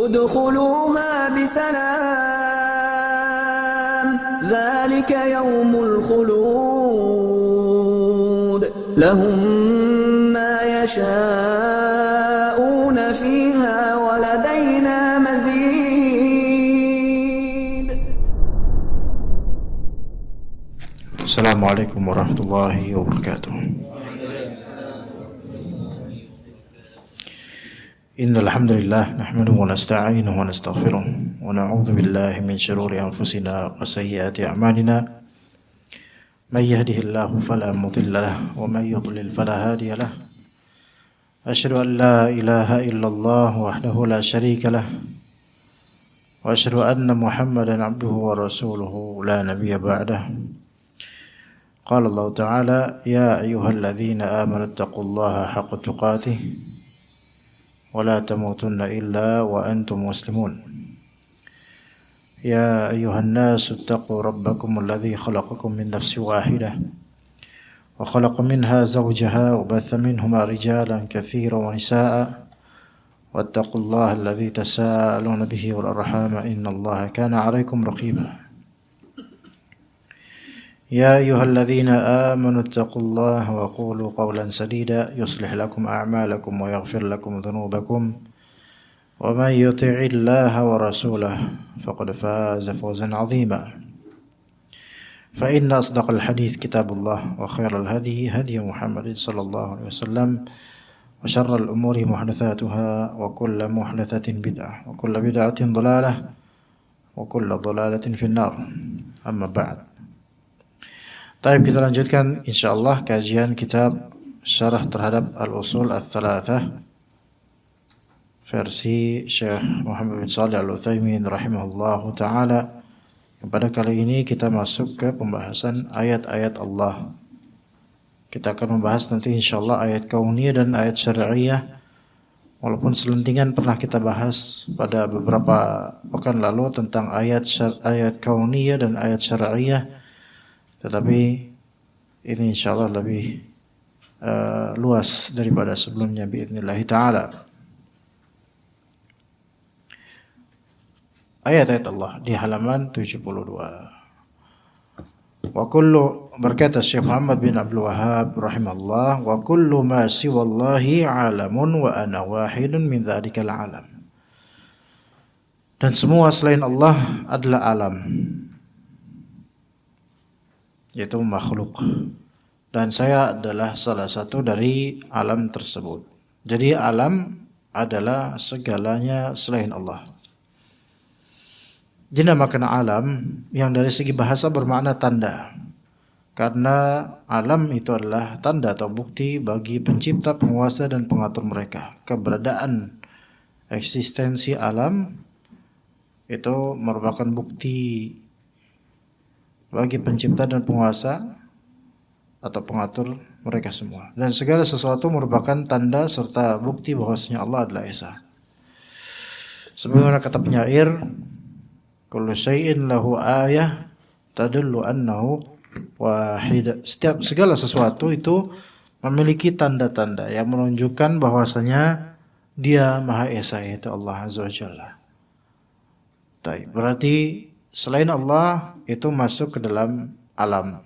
ادخلوها بسلام ذلك يوم الخلود لهم ما يشاءون فيها ولدينا مزيد. السلام عليكم ورحمة الله وبركاته. إن الحمد لله نحمده ونستعينه ونستغفره ونعوذ بالله من شرور أنفسنا وسيئات أعمالنا من يهده الله فلا مضل له ومن يضلل فلا هادي له أشهد أن لا إله إلا الله وحده لا شريك له وأشهد أن محمدا عبده ورسوله لا نبي بعده. قال الله تعالى يا أيها الذين آمنوا اتقوا الله حق تقاته ولا تموتن إلا وأنتم مسلمون. يا أيها الناس اتقوا ربكم الذي خلقكم من نفس واحدة وخلق منها زوجها وبث منهما رجالا كثيرا ونساء واتقوا الله الذي تساءلون به والأرحام إن الله كان عليكم رقيبا. يا أيها الذين آمنوا اتقوا الله وقولوا قولا سديدا يصلح لكم أعمالكم ويغفر لكم ذنوبكم ومن يطع الله ورسوله فقد فاز فوزا عظيما. فإن أصدق الحديث كتاب الله وخير الهدي هدي محمد صلى الله عليه وسلم وشر الأمور محدثاتها وكل محدثة بدعة وكل بدعة ضلالة وكل ضلالة في النار. أما بعد. Baik, kita lanjutkan insyaallah kajian kitab syarah terhadap Al-Usul Ats-Tsalatsah versi Syekh Muhammad bin Shalih Al-Utsaimin rahimahullahu taala. Pada kali ini kita masuk ke pembahasan ayat-ayat Allah. Kita akan membahas nanti insyaallah ayat kauniyah dan ayat syar'iyyah. Walaupun selentingan pernah kita bahas pada beberapa pekan lalu tentang ayat kauniyah dan ayat syar'iyyah. Tetapi ini insyaallah lebih luas daripada sebelumnya biidznillah ta'ala. Ayat-ayat Allah di halaman 72. Wa kullu, berkata Syekh Muhammad bin Abdul Wahhab rahimahullah, wa kullu ma siwallahi alamun wa ana wahidun min dzalikal alam. Dan semua selain Allah adalah alam, yaitu makhluk, dan saya adalah salah satu dari alam tersebut. Jadi alam adalah segalanya selain Allah. Dinamakan alam yang dari segi bahasa bermakna tanda, karena alam itu adalah tanda atau bukti bagi pencipta, penguasa dan pengatur mereka. Keberadaan eksistensi alam itu merupakan bukti bagi pencipta dan penguasa atau pengatur mereka semua. Dan segala sesuatu merupakan tanda serta bukti bahwasanya Allah adalah Esa. Sebagaimana kata penyair, kullu syai'in lahu ayah tadullu annahu wahid. Segala sesuatu itu memiliki tanda-tanda yang menunjukkan bahwasanya Dia Maha Esa, yaitu Allah Azza wa Jalla. Berarti selain Allah itu masuk ke dalam alam.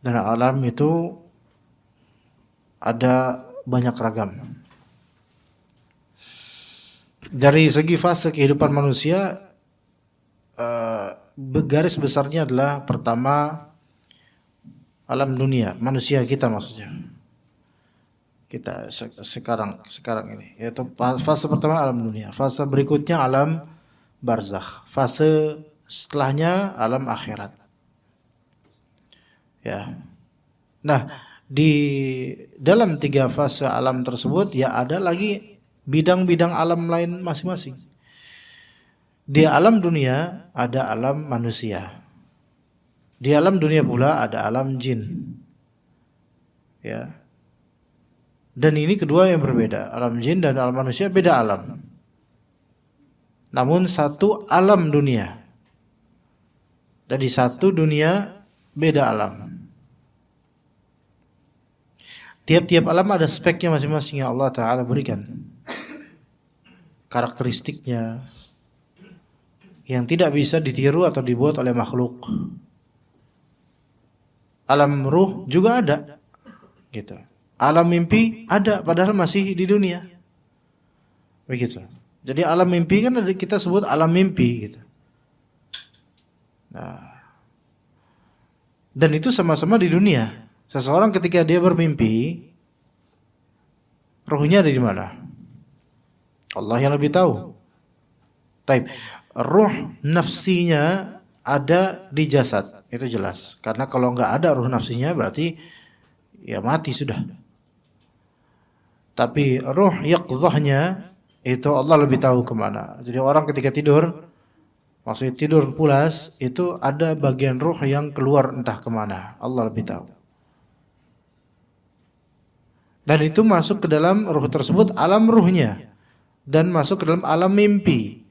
Dan alam itu ada banyak ragam. Dari segi fase kehidupan manusia, garis besarnya adalah pertama alam dunia, manusia kita maksudnya. Kita sekarang ini, yaitu fase pertama alam dunia. Fase berikutnya alam barzakh. Fase setelahnya alam akhirat. Ya. Nah, di dalam 3 fase alam tersebut ya ada lagi bidang-bidang alam lain masing-masing. Di alam dunia ada alam manusia. Di alam dunia pula ada alam jin. Ya. Dan ini kedua yang berbeda. Alam jin dan alam manusia beda alam. Namun satu alam dunia. Jadi satu dunia, beda alam. Tiap-tiap alam ada speknya masing-masing yang Allah Ta'ala berikan. karakteristiknya yang tidak bisa ditiru atau dibuat oleh makhluk. Alam ruh juga ada, gitu. Alam mimpi ada, padahal masih di dunia, begitu. Jadi alam mimpi kan kita sebut alam mimpi, gitu. Nah, dan itu sama-sama di dunia. Seseorang ketika dia bermimpi, ruhnya ada di mana? Allah yang lebih tahu. Taib. Ruh nafsinya ada di jasad, itu jelas. Karena kalau nggak ada ruh nafsinya berarti ya mati sudah. Tapi ruh yaqzahnya itu Allah lebih tahu kemana. Jadi orang ketika tidur, maksudnya tidur pulas, itu ada bagian ruh yang keluar entah kemana. Allah lebih tahu. Dan itu masuk ke dalam ruh tersebut, alam ruhnya. Dan masuk ke dalam alam mimpi.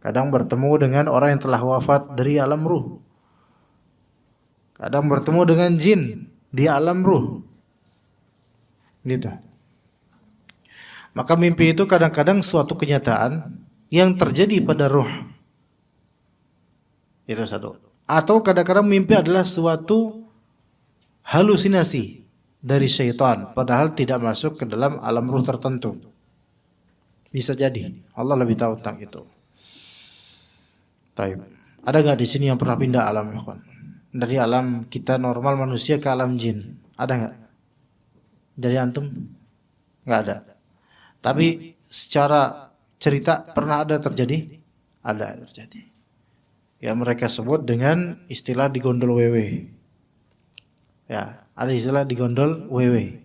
Kadang bertemu dengan orang yang telah wafat dari alam ruh. Kadang bertemu dengan jin di alam ruh. Gitu. Maka mimpi itu kadang-kadang suatu kenyataan yang terjadi pada ruh. Itu satu. Atau kadang-kadang mimpi adalah suatu halusinasi dari syaitan, padahal tidak masuk ke dalam alam ruh tertentu. Bisa jadi. Allah lebih tahu tentang itu. Taib. Ada nggak di sini yang pernah pindah alam, ikhwan? Dari alam kita normal manusia ke alam jin? Ada nggak? Dari antum? Nggak ada. Tapi secara cerita pernah ada terjadi? Ada terjadi. Ya mereka sebut dengan istilah digondol wewe. Ya, ada istilah digondol wewe.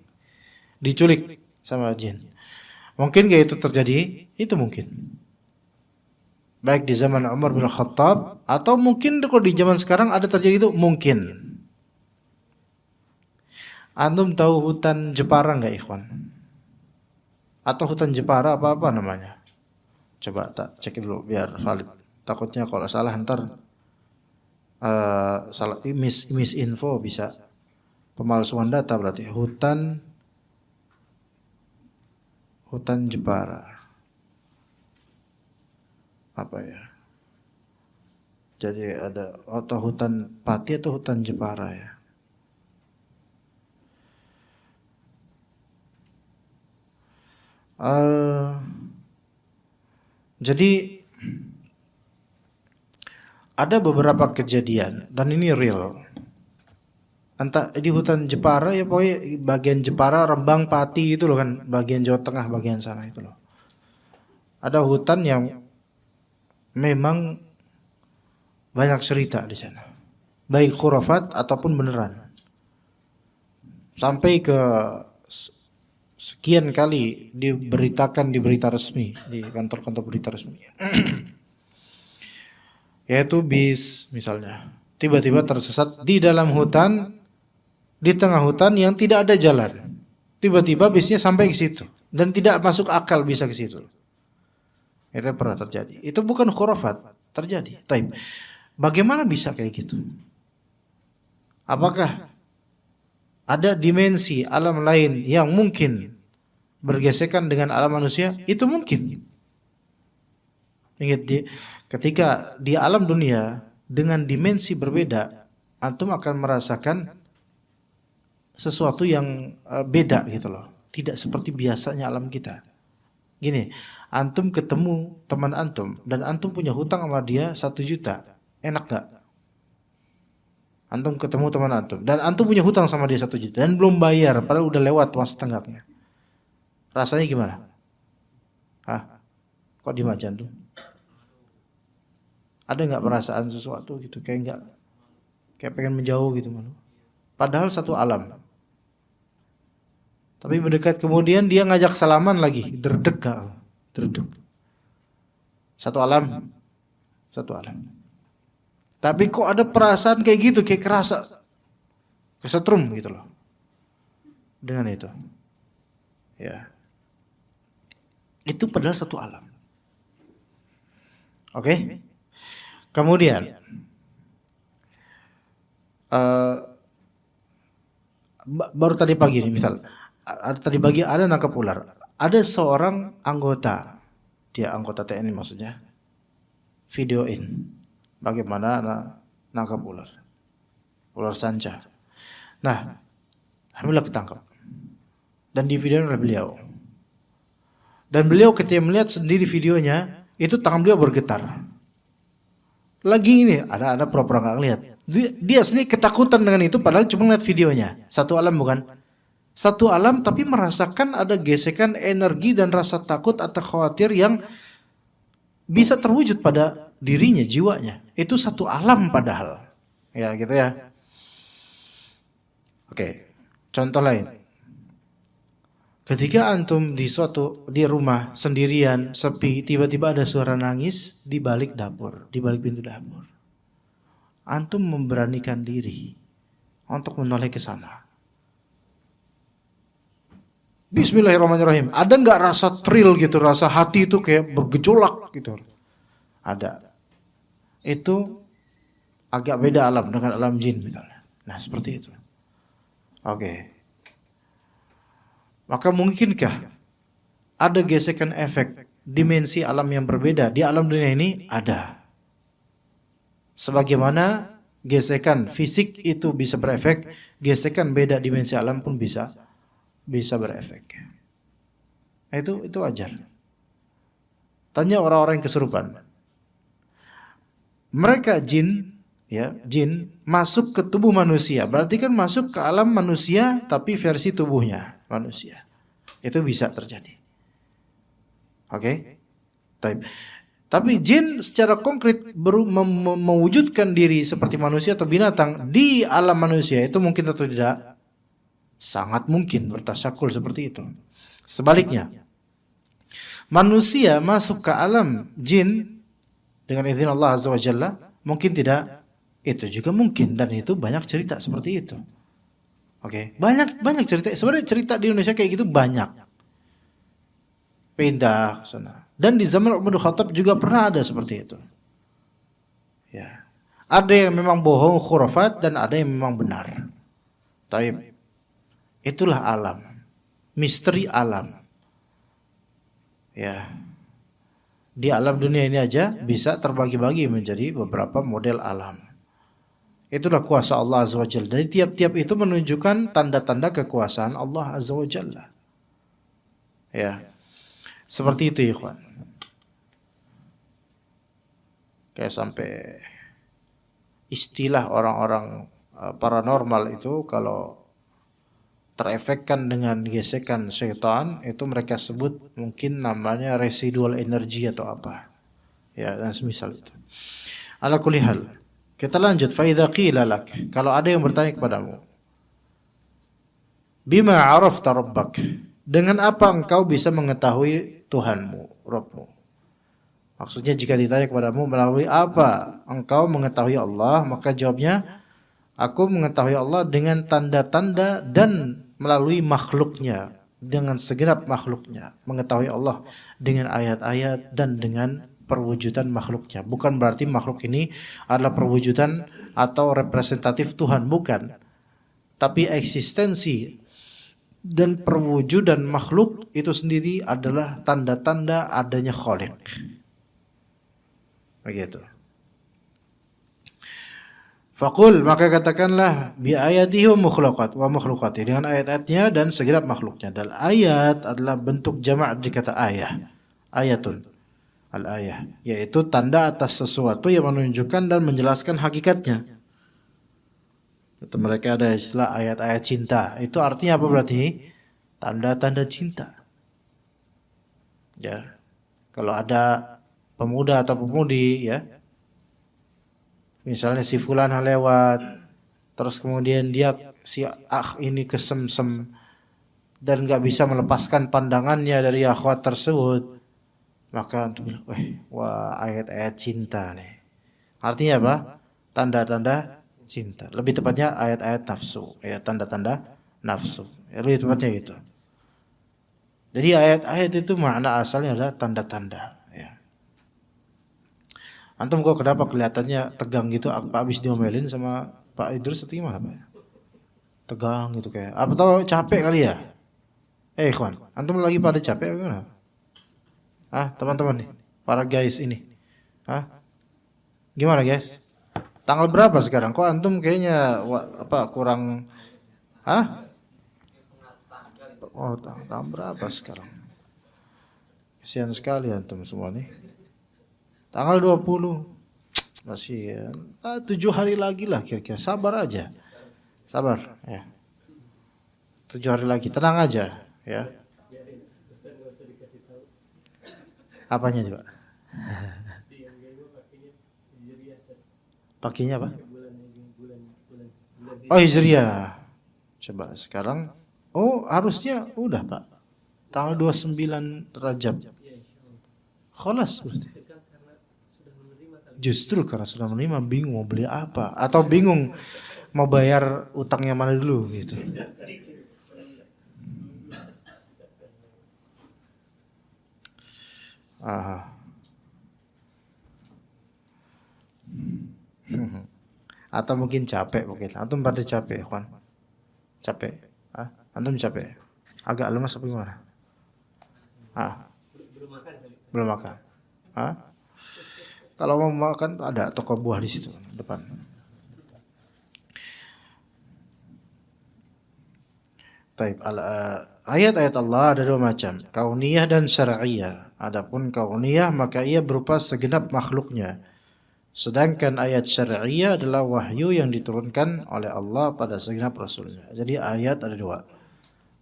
Diculik sama jin. Mungkin nggak itu terjadi? Itu mungkin. Baik di zaman Umar bin Khattab atau mungkin kalau di zaman sekarang ada terjadi itu mungkin. Antum tahu hutan Jepara nggak, ikhwan? Atau hutan Jepara apa namanya? Coba tak cek dulu biar valid. Takutnya kalau salah ntar salah misinfo bisa pemalsuan data berarti. Hutan Jepara. Apa ya? Jadi ada atau hutan Pati atau hutan Jepara ya. Jadi ada beberapa kejadian dan ini real. Entah di hutan Jepara ya, pokoknya bagian Jepara, Rembang, Pati itu loh kan, bagian Jawa Tengah, bagian sana itu loh. Ada hutan yang memang banyak cerita di sana, baik khurafat ataupun beneran. Sampai ke sekian kali diberitakan di berita resmi, di kantor-kantor berita resmi. Yaitu bis misalnya, tiba-tiba tersesat di dalam hutan, di tengah hutan yang tidak ada jalan. Tiba-tiba bisnya sampai ke situ dan tidak masuk akal bisa ke situ. Itu pernah terjadi. Itu bukan khurafat, terjadi. Taib. Bagaimana bisa kayak gitu? Apakah ada dimensi alam lain yang mungkin bergesekan dengan alam manusia? Itu mungkin. Ingat, ketika di alam dunia dengan dimensi berbeda, antum akan merasakan sesuatu yang beda gitu loh. Tidak seperti biasanya alam kita. Gini, antum ketemu teman antum dan antum punya hutang sama dia 1 juta, enak gak? Antum ketemu teman antum dan antum punya hutang sama dia 1 juta dan belum bayar, padahal udah lewat masa tenggaknya. Rasanya gimana? Hah? Kok diem aja antum? Ada nggak perasaan sesuatu gitu, kayak pengen menjauh gitu malu. Padahal satu alam. Tapi mendekat kemudian dia ngajak salaman lagi, derdek. Satu alam. Tapi kok ada perasaan kayak gitu, kayak kerasa kesetrum gitu loh. Dengan itu. Ya. Itu padahal satu alam. Oke? Kemudian baru tadi pagi nih misal, tadi pagi ada nangkap ular. Ada seorang anggota dia anggota TNI maksudnya, videoin bagaimana nangkap ular sanca. Nah, alhamdulillah ketangkap dan di video oleh beliau. Dan beliau ketika melihat sendiri videonya, itu tangan beliau bergetar. Lagi ini ada pura-pura nggak ngeliat. Dia sendiri ketakutan dengan itu, padahal cuma ngeliat videonya. Satu alam bukan? Satu alam tapi merasakan ada gesekan energi dan rasa takut atau khawatir yang bisa terwujud pada dirinya, jiwanya. Itu satu alam padahal. Ya gitu ya. Oke, contoh lain. Ketika antum di rumah sendirian, sepi, tiba-tiba ada suara nangis di balik dapur, di balik pintu dapur. Antum memberanikan diri untuk menoleh ke sana. Bismillahirrahmanirrahim. Ada nggak rasa thrill gitu, rasa hati itu kayak bergejolak gitu? Ada. Itu agak beda alam dengan alam jin misalnya. Nah seperti itu. Oke. Maka mungkinkah ada gesekan efek dimensi alam yang berbeda di alam dunia ini? Ada. Sebagaimana gesekan fisik itu bisa berefek, gesekan beda dimensi alam pun bisa berefek. Itu wajar. Tanya orang-orang yang kesurupan. Mereka jin masuk ke tubuh manusia. Berarti kan masuk ke alam manusia tapi versi tubuhnya manusia. Itu bisa terjadi. Oke? Tapi jin secara konkret mewujudkan diri seperti manusia atau binatang di alam manusia itu mungkin atau tidak? Sangat mungkin bertasyakul seperti itu. Sebaliknya, manusia masuk ke alam jin dengan izin Allah Azza wa Jalla mungkin tidak? Itu juga mungkin, dan itu banyak cerita seperti itu. Oke, banyak cerita. Sebenarnya cerita di Indonesia kayak gitu banyak. Pindah ke sana. Dan di zaman Umar bin Khattab juga pernah ada seperti itu. Ya. Ada yang memang bohong, khurafat, dan ada yang memang benar. Tapi itulah alam. Misteri alam. Ya. Di alam dunia ini aja bisa terbagi-bagi menjadi beberapa model alam. Itulah kuasa Allah Azza wa Jalla. Dari tiap-tiap itu menunjukkan tanda-tanda kekuasaan Allah Azza wa Jalla. Ya. Seperti itu ikhwan. Kayak sampai istilah orang-orang paranormal itu kalau terefekkan dengan gesekan syaitan, itu mereka sebut mungkin namanya residual energy atau apa. Ya, dan semisal itu. Ala kulli hal. Kita lanjut. Fa idza qila lak, kalau ada yang bertanya kepadamu, bima arafta rabbak, dengan apa engkau bisa mengetahui Tuhanmu, Rabbmu? Maksudnya jika ditanya kepadamu melalui apa engkau mengetahui Allah, maka jawabnya, aku mengetahui Allah dengan tanda-tanda dan melalui makhluknya, dengan segenap makhluknya. Mengetahui Allah dengan ayat-ayat dan dengan perwujudan makhluknya. Bukan berarti makhluk ini adalah perwujudan atau representatif Tuhan, bukan. Tapi eksistensi dan perwujudan makhluk itu sendiri adalah tanda-tanda adanya Khaliq. Begitu. Faqul, maka katakanlah bi ayatihi wa makhluqati, dengan ayat-ayatnya dan segenap makhluknya. Dan ayat adalah bentuk jamak dari kata ayah. Ayatun. Al-ayah, yaitu tanda atas sesuatu yang menunjukkan dan menjelaskan hakikatnya. Itu mereka ada istilah ayat-ayat cinta. Itu artinya apa berarti? Tanda-tanda cinta. Ya. Kalau ada pemuda atau pemudi, ya, misalnya si fulan lewat, terus kemudian dia si ini kesemsem dan nggak bisa melepaskan pandangannya dari akhwat tersebut, maka untuk bilang, wah ayat-ayat cinta nih. Artinya apa? Tanda-tanda cinta. Lebih tepatnya ayat-ayat nafsu, ya, tanda-tanda nafsu. Ya, lebih tepatnya gitu. Jadi ayat-ayat itu makna asalnya adalah tanda-tanda. Ya. Antum kok kenapa kelihatannya tegang gitu? Apa habis diomelin sama Pak Idrus atau gimana Pak? Tegang gitu kayak. Apa tahu capek kali ya? Ikhwan, antum lagi pada capek gimana? Teman-teman nih, para guys ini. Gimana guys? Tanggal berapa sekarang? Kok antum kayaknya kurang Oh, tanggal berapa sekarang? Kasihan sekali antum semua nih. Tanggal 20. Masih 7 hari lagi lah kira-kira. Sabar aja. Sabar ya. 7 hari lagi, tenang aja ya. Apanya coba? Pakainya apa? Oh, Hijriah. Coba sekarang. Oh, harusnya udah, Pak. Tanggal 29 Rajab. Kholas berarti. Justru karena sudah menerima bingung mau beli apa atau bingung mau bayar utangnya mana dulu gitu. Atau mungkin capek mungkin. Antum pada capek, Juan. Capek. Antum capek. Agak lemas apa gimana? Belum makan. Kalau mau makan ada toko buah di situ depan. Taib. Ayat-ayat Allah ada dua macam, kauniyah dan syar'iyah. Adapun kauniyah maka ia berupa segenap makhluknya. Sedangkan ayat syar'iyah adalah wahyu yang diturunkan oleh Allah pada segenap rasulnya. Jadi ayat ada dua.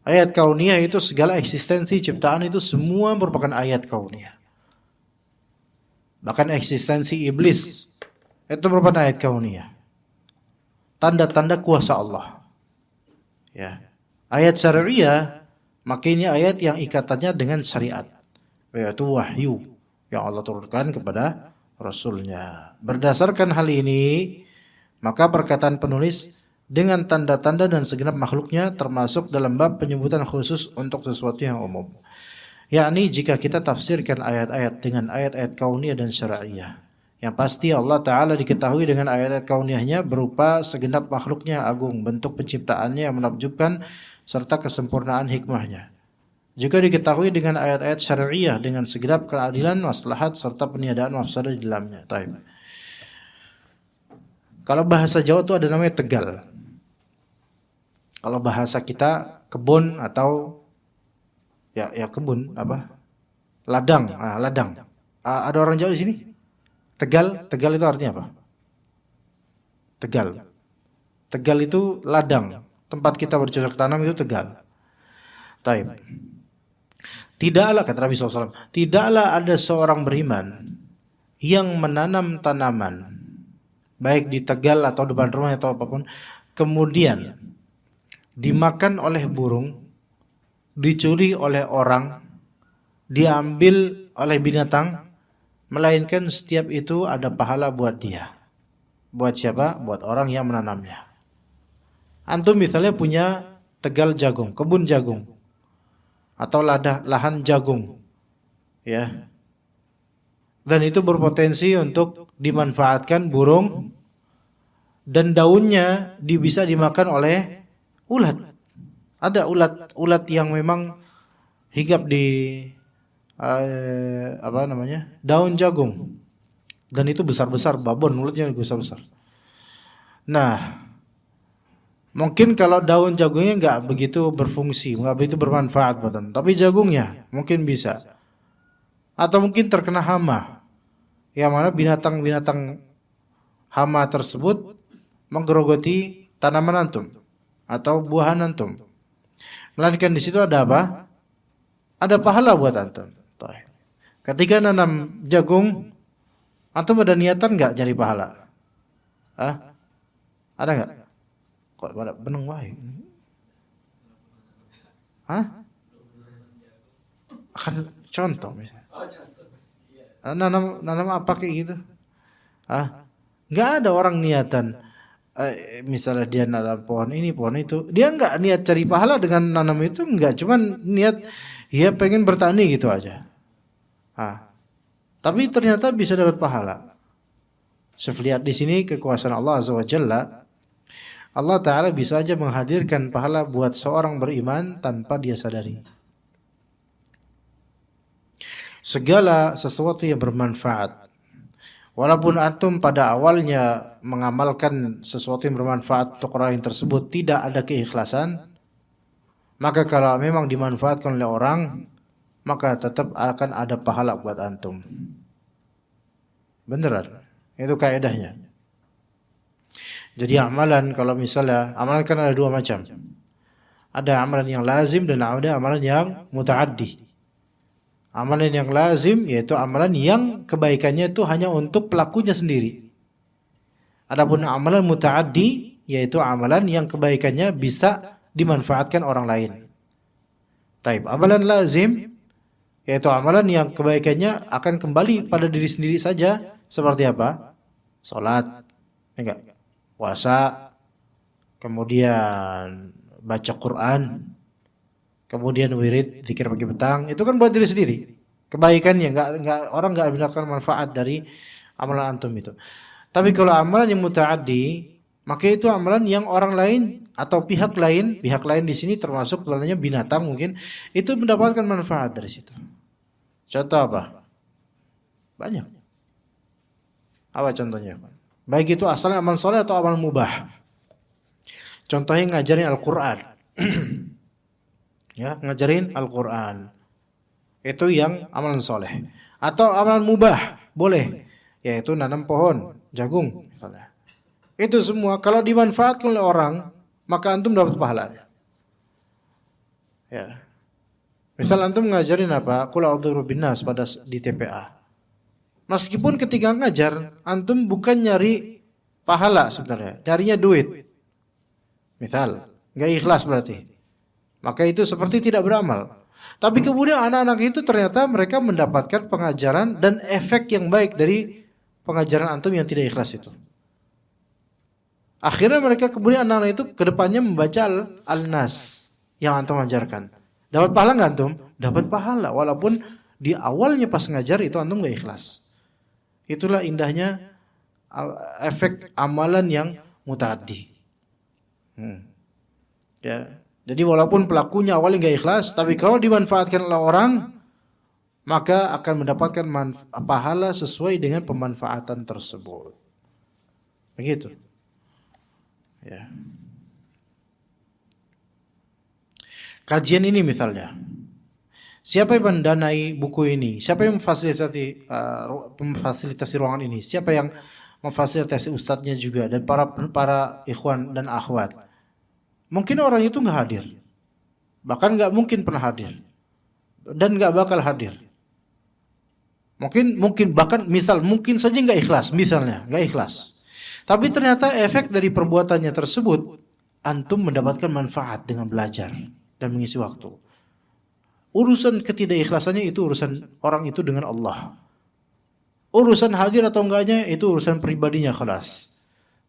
Ayat kauniyah itu segala eksistensi ciptaan itu semua merupakan ayat kauniyah. Bahkan eksistensi iblis itu merupakan ayat kauniyah. Tanda-tanda kuasa Allah. Ya. Ayat syariah makanya ayat yang ikatannya dengan syariat, yaitu wahyu yang Allah turunkan kepada Rasulnya. Berdasarkan hal ini, maka perkataan penulis dengan tanda-tanda dan segenap makhluknya termasuk dalam bab penyebutan khusus untuk sesuatu yang umum. Yakni jika kita tafsirkan ayat-ayat dengan ayat-ayat kauniyah dan syariah, yang pasti Allah Ta'ala diketahui dengan ayat-ayat kauniyahnya berupa segenap makhluknya agung, bentuk penciptaannya yang menakjubkan, serta kesempurnaan hikmahnya. Juga diketahui dengan ayat-ayat syariah dengan segenap keadilan, maslahat, serta peniadaan mafsadah di dalamnya. Taib. Kalau bahasa Jawa itu ada namanya tegal. Kalau bahasa kita kebun atau ya kebun apa? Ladang, ladang. Ada orang Jawa di sini? Tegal itu artinya apa? Tegal. Tegal itu ladang. Tempat kita bercocok tanam itu tegal. Taib. Tidaklah, kata Nabi SAW, tidaklah ada seorang beriman yang menanam tanaman, baik di tegal atau depan rumah atau apapun, kemudian dimakan oleh burung, dicuri oleh orang, diambil oleh binatang, melainkan setiap itu ada pahala buat dia. Buat siapa? Buat orang yang menanamnya. Antum misalnya punya tegal jagung, kebun jagung, atau lahan jagung, ya, dan itu berpotensi untuk dimanfaatkan burung, dan daunnya bisa dimakan oleh ulat. Ada ulat yang memang hinggap di daun jagung, dan itu besar-besar, babon ulatnya besar-besar. Nah, mungkin kalau daun jagungnya nggak begitu berfungsi, nggak begitu bermanfaat buatan, tapi jagungnya mungkin bisa. Atau mungkin terkena hama, yang mana binatang-binatang hama tersebut menggerogoti tanaman antum atau buahan antum. Melainkan di situ ada apa? Ada pahala buat antum. Ketika nanam jagung, antum ada niatan nggak cari pahala? Ada nggak? Kok pada beneng wae? Akan contoh misalnya. Nanam apa kayak gitu? Nggak ada orang niatan. Misalnya dia nanam pohon ini, pohon itu, dia nggak niat cari pahala dengan nanam itu, nggak, cuman niat ya pengen bertani gitu aja. Tapi ternyata bisa dapat pahala. Lihat di sini kekuasaan Allah Azza wa Jalla. Allah Ta'ala bisa aja menghadirkan pahala buat seorang beriman tanpa dia sadari. segala sesuatu yang bermanfaat. Walaupun antum pada awalnya mengamalkan sesuatu yang bermanfaat untuk orang lain tersebut tidak ada keikhlasan, maka kalau memang dimanfaatkan oleh orang, maka tetap akan ada pahala buat antum. Beneran, itu kaidahnya. Jadi amalan, kalau misalnya amalan kan ada dua macam. Ada amalan yang lazim dan ada amalan yang mutaaddi. Amalan yang lazim yaitu amalan yang kebaikannya itu hanya untuk pelakunya sendiri. Adapun amalan mutaaddi yaitu amalan yang kebaikannya bisa dimanfaatkan orang lain. Taib. Amalan lazim yaitu amalan yang kebaikannya akan kembali pada diri sendiri saja, seperti apa? Salat, enggak? Puasa, kemudian baca Quran, kemudian wirid, zikir pagi petang, itu kan buat diri sendiri. Kebaikannya orang enggak mendapatkan manfaat dari amalan antum itu. Tapi kalau amalan yang mutaaddi, maka itu amalan yang orang lain atau pihak lain di sini termasuk sebenarnya binatang mungkin, itu mendapatkan manfaat dari situ. Contoh apa? Banyak. Apa contohnya? Baik itu asalnya amal soleh atau amal mubah. Contohnya ngajarin Al-Quran. Ya, ngajarin Al-Quran. Itu yang amalan soleh. Atau amalan mubah, boleh. Yaitu nanam pohon, jagung misalnya. Itu semua kalau dimanfaatkan oleh orang, maka antum dapat pahala. Ya. Misal antum ngajarin apa? Qul a'udzu birabbinas pada di TPA. Meskipun ketika ngajar, antum bukan nyari pahala sebenarnya, nyarinya duit. Misal, enggak ikhlas berarti. Maka itu seperti tidak beramal. Tapi kemudian anak-anak itu ternyata mereka mendapatkan pengajaran dan efek yang baik dari pengajaran antum yang tidak ikhlas itu. Akhirnya mereka kemudian anak-anak itu kedepannya membaca Al-Nas yang antum ajarkan. Dapat pahala nggak antum? Dapat pahala. Walaupun di awalnya pas ngajar itu antum nggak ikhlas. Itulah indahnya efek amalan yang mutaaddi. Ya. Jadi walaupun pelakunya awalnya nggak ikhlas, tapi kalau dimanfaatkan oleh orang, maka akan mendapatkan pahala sesuai dengan pemanfaatan tersebut. Begitu. Ya. Kajian ini misalnya, siapa yang mendanai buku ini? Siapa yang memfasilitasi ruangan ini? Siapa yang memfasilitasi ustadznya juga dan para ikhwan dan akhwat? Mungkin orang itu nggak hadir, bahkan nggak mungkin pernah hadir, dan nggak bakal hadir. Mungkin bahkan mungkin saja nggak ikhlas, misalnya nggak ikhlas. Tapi ternyata efek dari perbuatannya tersebut, antum mendapatkan manfaat dengan belajar dan mengisi waktu. Urusan ketidakikhlasannya itu urusan orang itu dengan Allah. Urusan hadir atau enggaknya itu urusan pribadinya kelas.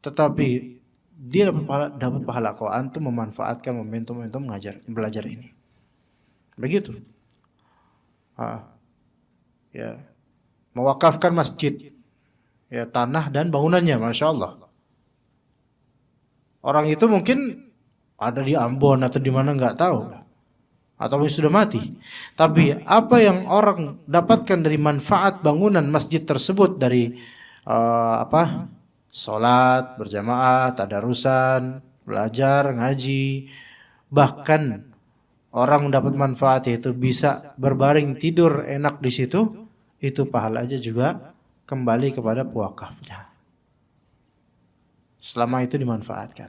Tetapi dia dapat pahala kalau antum memanfaatkan momentum-momentum belajar ini. Begitu. Ya. Mewakafkan masjid. Ya, tanah dan bangunannya, Masya Allah. Orang itu mungkin ada di Ambon atau di mana nggak tahu, atau sudah mati. Tapi apa yang orang dapatkan dari manfaat bangunan masjid tersebut dari salat berjamaah, tadarusan, belajar, ngaji, bahkan orang mendapat manfaat yaitu bisa berbaring tidur enak di situ, itu pahala aja juga kembali kepada pewakafnya. Selama itu dimanfaatkan.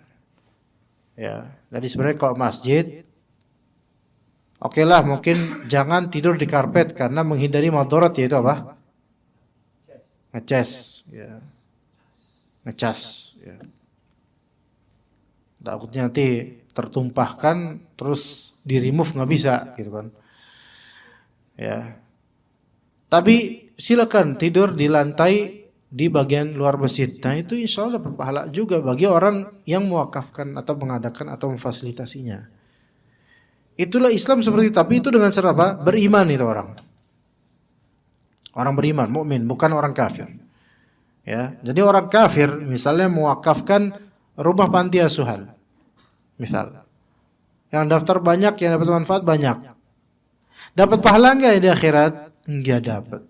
Ya, jadi sebenarnya kalau masjid, oke lah, mungkin jangan tidur di karpet karena menghindari madarat, yaitu apa? Ngecas, ya. Ngecas, ya. Takutnya nanti tertumpahkan terus di remove nggak bisa, gitu kan? Ya. Tapi silakan tidur di lantai di bagian luar masjid. Nah itu insya Allah dapat pahala juga bagi orang yang mewakafkan atau mengadakan atau memfasilitasinya. Itulah Islam seperti itu. Tapi itu dengan syarat apa? Beriman itu orang. Orang beriman, mukmin, bukan orang kafir. Ya, jadi orang kafir misalnya mewakafkan rumah panti asuhan. Misal. Yang daftar banyak, yang dapat manfaat banyak. Dapat pahala enggak di akhirat? Nggak dapat.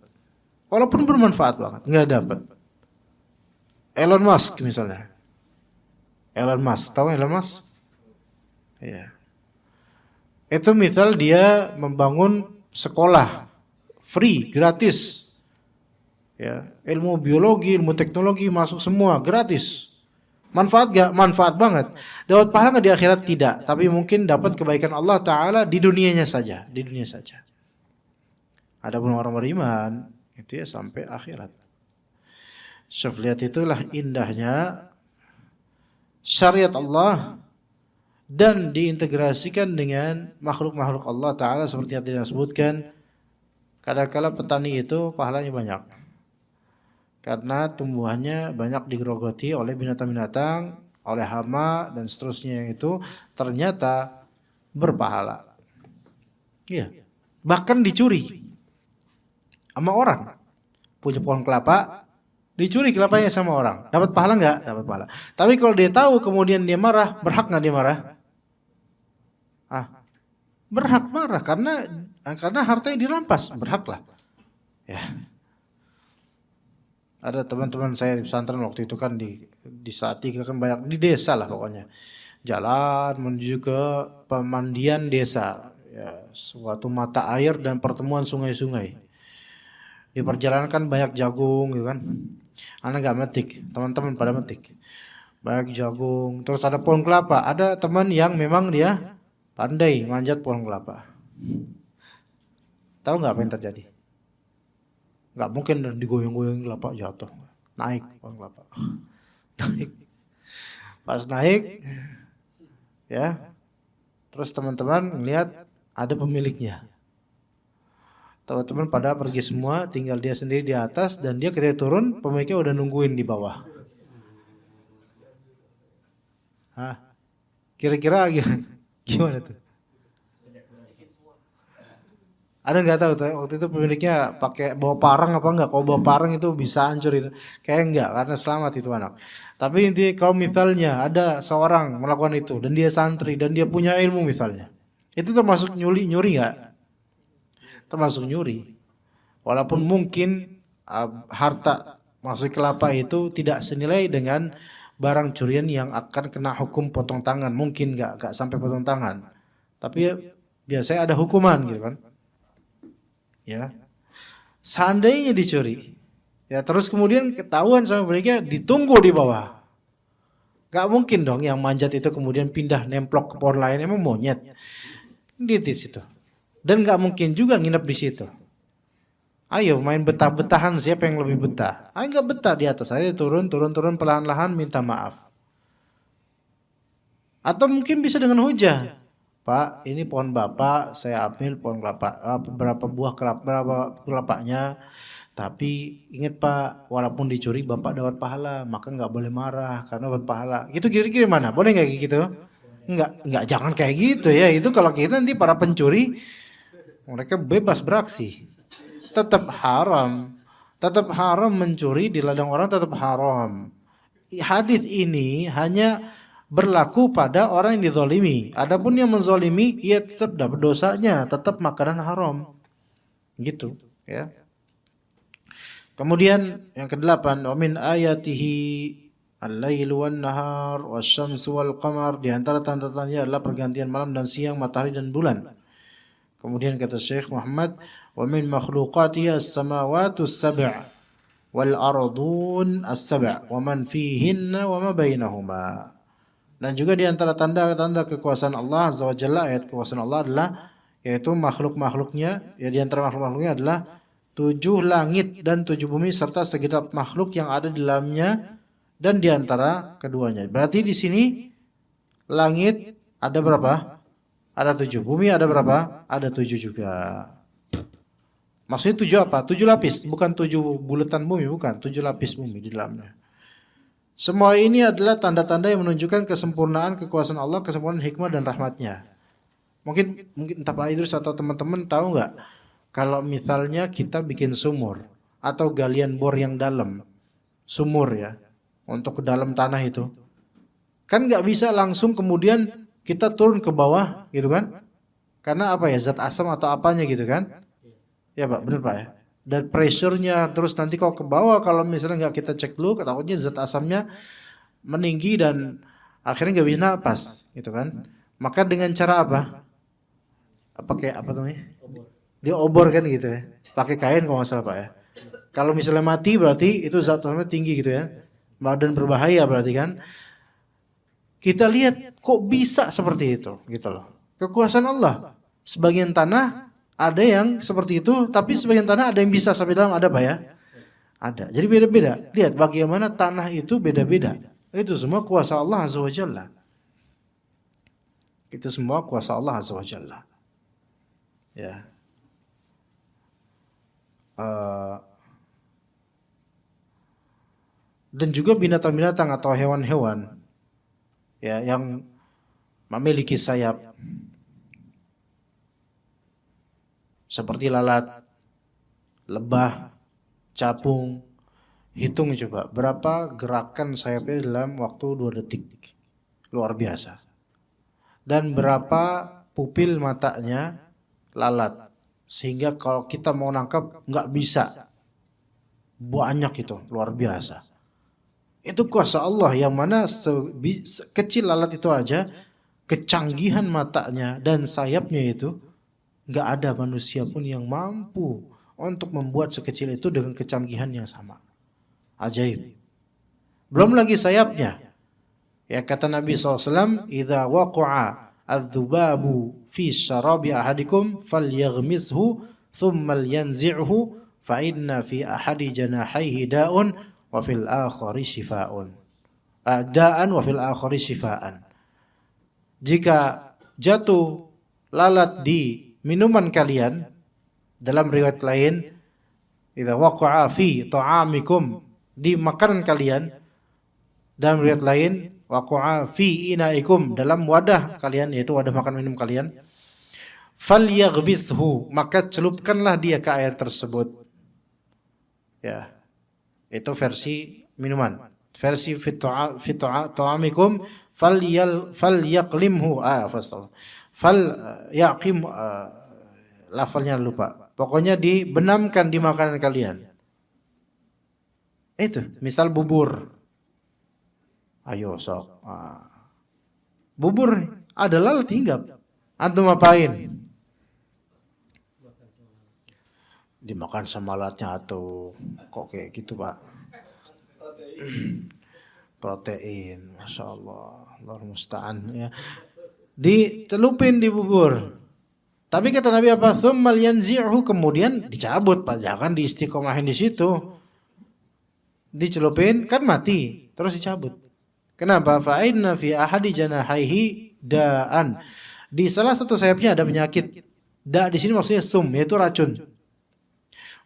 Walaupun bermanfaat banget, nggak dapat. Elon Musk misalnya. Elon Musk, tahu Elon Musk? Ya. Itu misal dia membangun sekolah free, gratis. Ya, ilmu biologi, ilmu teknologi masuk semua gratis. Manfaat gak? Manfaat banget. Dapat pahala nggak di akhirat? Tidak. Tapi mungkin dapat kebaikan Allah Ta'ala di dunianya saja. Di dunia saja. Adapun orang beriman, itu ya sampai akhirat. Syuf, lihat itulah indahnya syariat Allah dan diintegrasikan dengan makhluk-makhluk Allah Ta'ala seperti yang tadi disebutkan. Kadang-kala petani itu pahalanya banyak. Karena tumbuhannya banyak digerogoti oleh binatang-binatang, oleh hama dan seterusnya, yang itu ternyata berpahala. Iya. Bahkan dicuri sama orang. Punya pohon kelapa, dicuri kelapanya sama orang. Dapat pahala enggak? Dapat pahala. Tapi kalau dia tahu kemudian dia marah, berhak enggak dia marah? Berhak marah karena hartanya dirampas, berhaklah. Ya. Ada teman-teman saya di pesantren waktu itu kan di saat tiga kan banyak di desa lah pokoknya. Jalan menuju ke pemandian desa, ya, suatu mata air dan pertemuan sungai-sungai. Di perjalanan kan banyak jagung gitu kan. Anak nggak metik, teman-teman pada metik. Banyak jagung, terus ada pohon kelapa. Ada teman yang memang dia pandai manjat pohon kelapa. Tahu nggak apa yang terjadi? Nggak mungkin digoyang-goyang kelapa jatuh. Naik pohon kelapa. Naik. Pas naik, ya, terus teman-teman melihat ada pemiliknya. Teman-teman pada pergi semua, tinggal dia sendiri di atas, dan dia ketika turun, pemiliknya udah nungguin di bawah. Kira-kira gimana tuh? Ada nggak tahu tuh, waktu itu pemiliknya pakai bawa parang apa enggak? Kalau bawa parang itu bisa hancur itu. Kayak enggak, karena selamat itu anak. Tapi inti kalau misalnya ada seorang melakukan itu dan dia santri dan dia punya ilmu misalnya, itu termasuk nyuri nggak? Termasuk nyuri. Walaupun mungkin harta maksud kelapa itu tidak senilai dengan barang curian yang akan kena hukum potong tangan, mungkin nggak sampai potong tangan. Tapi ya, biasanya ada hukuman gitu kan. Ya, seandainya dicuri, ya terus kemudian ketahuan sama mereka, ditunggu di bawah. Gak mungkin dong yang manjat itu kemudian pindah nemplok ke pohon lain, emang monyet di situ. Dan gak mungkin juga nginep di situ. Ayo main betah-betahan, siapa yang lebih betah? Ayo gak betah di atas, ayo turun perlahan-lahan minta maaf. Atau mungkin bisa dengan hujah. Pak, ini pohon bapak, saya ambil pohon kelapa, berapa buah kelapanya. Tapi ingat Pak, walaupun dicuri bapak dapat pahala, maka nggak boleh marah karena dapat pahala. Itu kira-kira mana? Boleh nggak kayak gitu? Nggak, jangan kayak gitu ya. Itu kalau kita nanti para pencuri, mereka bebas beraksi. Tetap haram mencuri di ladang orang, tetap haram. Hadis ini hanya berlaku pada orang yang dizalimi. Adapun yang menzalimi, ia tetap dapat dosanya, tetap makanan haram. Gitu, ya. Kemudian yang ke-8, wa min ayatihi al-lailu wan-nahar wasyamsu wal-qamar, di antara tanda-tandanya adalah pergantian malam dan siang, matahari dan bulan. Kemudian kata Syekh Muhammad, wa min makhluqatihi as-samawati as-sab' wal ardun as-sab' wa man fihinna wa ma bainahuma. Dan juga di antara tanda-tanda kekuasaan Allah Azza wa Jalla, ayat kekuasaan Allah adalah yaitu makhluk-makhluknya, ya di antara makhluk-makhluknya adalah 7 langit dan 7 bumi serta segenap makhluk yang ada di dalamnya dan di antara keduanya. Berarti di sini langit ada berapa? Ada 7. Bumi ada berapa? Ada 7 juga. Maksudnya 7 apa? 7 lapis, bukan 7 bulatan bumi, bukan. 7 lapis bumi di dalamnya. Semua ini adalah tanda-tanda yang menunjukkan kesempurnaan kekuasaan Allah, kesempurnaan hikmah dan rahmatnya. Mungkin entah Pak Idrus atau teman-teman tahu nggak, kalau misalnya kita bikin sumur atau galian bor yang dalam, sumur ya, untuk ke dalam tanah itu, kan nggak bisa langsung kemudian kita turun ke bawah gitu kan? Karena apa ya, zat asam atau apanya gitu kan? Ya Pak, benar Pak ya. Dan pressure-nya terus nanti kalau ke bawah kalau misalnya nggak kita cek dulu, takutnya zat asamnya meninggi dan akhirnya nggak bisa napas, gitu kan? Maka dengan cara apa? Pakai apa namanya? Dia obor kan gitu ya. Pakai kain kalau nggak salah Pak ya. Kalau misalnya mati berarti itu zat asamnya tinggi gitu ya. Dan berbahaya berarti kan. Kita lihat kok bisa seperti itu gitu loh. Kekuasaan Allah. Sebagian tanah ada yang seperti itu, tapi sebagian tanah ada yang bisa sampai dalam, ada Pak ya? Ada. Jadi beda-beda. Lihat bagaimana tanah itu beda-beda. Itu semua kuasa Allah Azza wa Jalla. Itu semua kuasa Allah Azza wa Jalla. Ya. Dan juga binatang-binatang atau hewan-hewan ya yang memiliki sayap seperti lalat, lebah, capung. Hitung coba berapa gerakan sayapnya dalam waktu 2 detik. Luar biasa. Dan berapa pupil matanya lalat. Sehingga kalau kita mau nangkap nggak bisa. Banyak itu, luar biasa. Itu kuasa Allah yang mana kecil lalat itu aja, kecanggihan matanya dan sayapnya itu nggak ada manusia pun yang mampu untuk membuat sekecil itu dengan kecanggihan yang sama. Ajaib. Belum lagi sayapnya. Ya kata Nabi SAW, "Idza waqa'a adz-dzubabu fi syarabi ahadikum falyaghmishu thumma yanzi'hu fa inna fi ahadi janahaihi da'un wa fil akhari shifaa'un." Da'an wa fil akhari shifaa'an. Jika jatuh lalat di minuman kalian, dalam riwayat lain, idza waqa'a fi ta'amikum, di makanan kalian, dalam riwayat lain waqa'a fi inaikum, dalam wadah kalian, yaitu wadah makan minum kalian, falyaghbishu, maka celupkanlah dia ke air tersebut. Ya. Itu versi minuman. Versi fi ta'amikum falyaqlimhu yaqim, lafalnya lupa. Pokoknya dibenamkan di makanan kalian. Itu, misal bubur. Ayo sok. Bubur ada lalat hinggap. Antum apain? Dimakan sama lalatnya atau kok kayak gitu Pak? Protein, masya Allah, Allah musta'an ya. Dicelupin di bubur. Tapi kata Nabi apa? Tsummal yanzi'hu, kemudian dicabut Pak, jangan diistiqomahin di situ. Dicelupin kan mati, terus dicabut. Kenapa? Fa inna fi ahadi janahaihi da'an. Di salah satu sayapnya ada penyakit. Da di sini maksudnya sum, yaitu racun.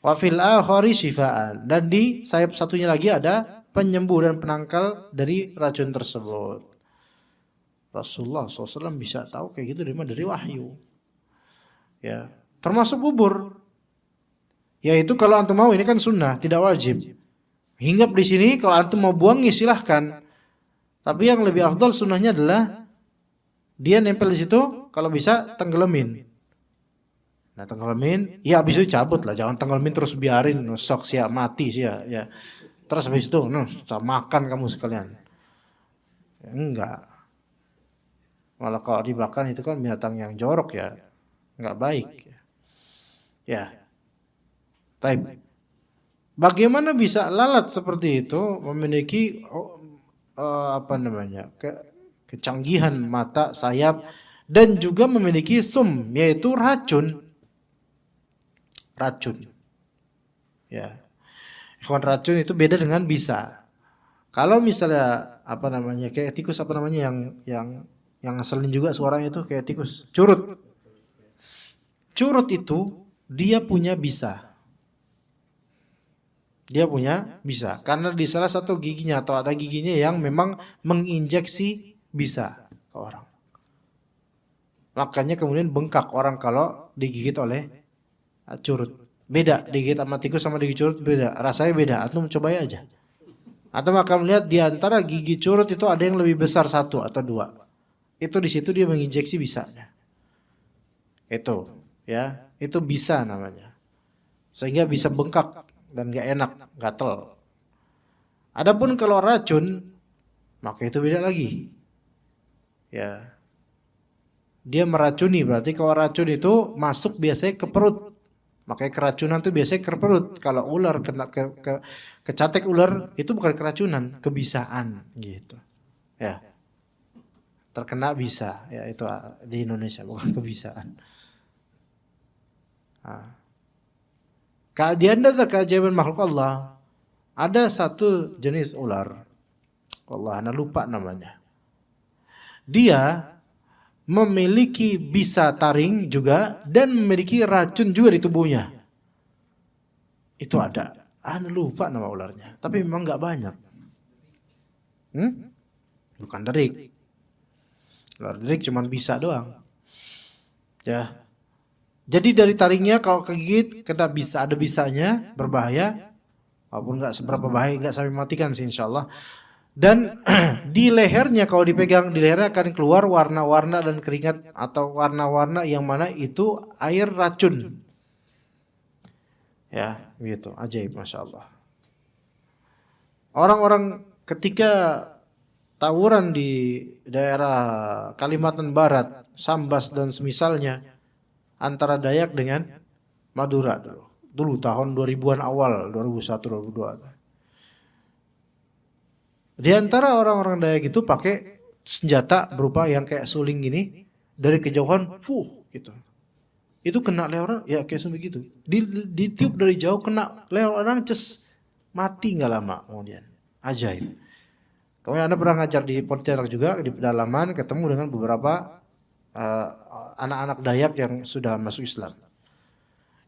Wa fil akhari shifaan, dan di sayap satunya lagi ada penyembuh dan penangkal dari racun tersebut. Rasulullah SAW bisa tahu kayak gitu dari wahyu. Ya, termasuk bubur. Yaitu kalau antum mau, ini kan sunnah, tidak wajib. Hinggap di sini, kalau antum mau buang ya silahkan. Tapi yang lebih afdal sunnahnya adalah dia nempel di situ, kalau bisa tenggelamin. Nah tenggelamin, ya habis itu cabut lah, jangan tenggelamin terus biarin sok siap mati sih ya. Terus habis itu, makan kamu sekalian. Ya, enggak. Malah kalau dimakan itu kan binatang yang jorok ya, enggak baik. Ya. Baik. Bagaimana bisa lalat seperti itu memiliki kecanggihan mata, sayap, dan juga memiliki sum, yaitu racun. Ya. Ikhwan, racun itu beda dengan bisa. Kalau misalnya kayak tikus yang ngeselin juga suaranya itu kayak tikus. Curut. Curut itu dia punya bisa. Dia punya bisa karena di salah satu giginya atau ada giginya yang memang menginjeksi bisa ke orang. Makanya kemudian bengkak orang kalau digigit oleh curut. Beda digigit sama tikus sama digigit curut beda, rasanya beda. Antum coba aja. Atau akan melihat di antara gigi curut itu ada yang lebih besar 1 atau 2. Itu di situ dia menginjeksi bisanya. Itu, ya, itu bisa namanya. sehingga bisa bengkak dan gak enak, gatel. Adapun kalau racun, maka itu beda lagi. Ya, dia meracuni, berarti kalau racun itu masuk biasanya ke perut. Makanya keracunan itu biasanya ke perut. Kalau ular kena kecatek ular itu bukan keracunan, kebisaan gitu. Ya, terkena bisa, ya itu di Indonesia bukan kebisaan. Nah. Keajaiban makhluk Allah, ada satu jenis ular, Allah ana lupa namanya. Dia memiliki bisa taring juga dan memiliki racun juga di tubuhnya. Itu ada. Ana lupa nama ularnya, tapi memang nggak banyak. Bukan derik. Ular derik cuma bisa doang. Ya. Jadi dari taringnya kalau kegigit kena bisa, ada bisanya, berbahaya. Walaupun nggak seberapa bahaya, nggak sampai matikan sih insyaallah. Dan di lehernya kalau dipegang, di lehernya akan keluar warna-warna dan keringat atau warna-warna yang mana itu air racun. Ya, gitu. Ajaib, masya Allah. Orang-orang ketika tawuran di daerah Kalimantan Barat, Sambas dan semisalnya, antara Dayak dengan Madura dulu tahun 2000-an awal, 2001 2002. Di antara orang-orang Dayak itu pakai senjata berupa yang kayak suling gini, dari kejauhan gitu. Itu kena leher orang ya kayak begitu. Ditiup dari jauh kena leher orang mati nggak lama kemudian. Ajaib. Kemudian Anda pernah ngajar di Pontianak juga di pedalaman, ketemu dengan beberapa anak-anak Dayak yang sudah masuk Islam.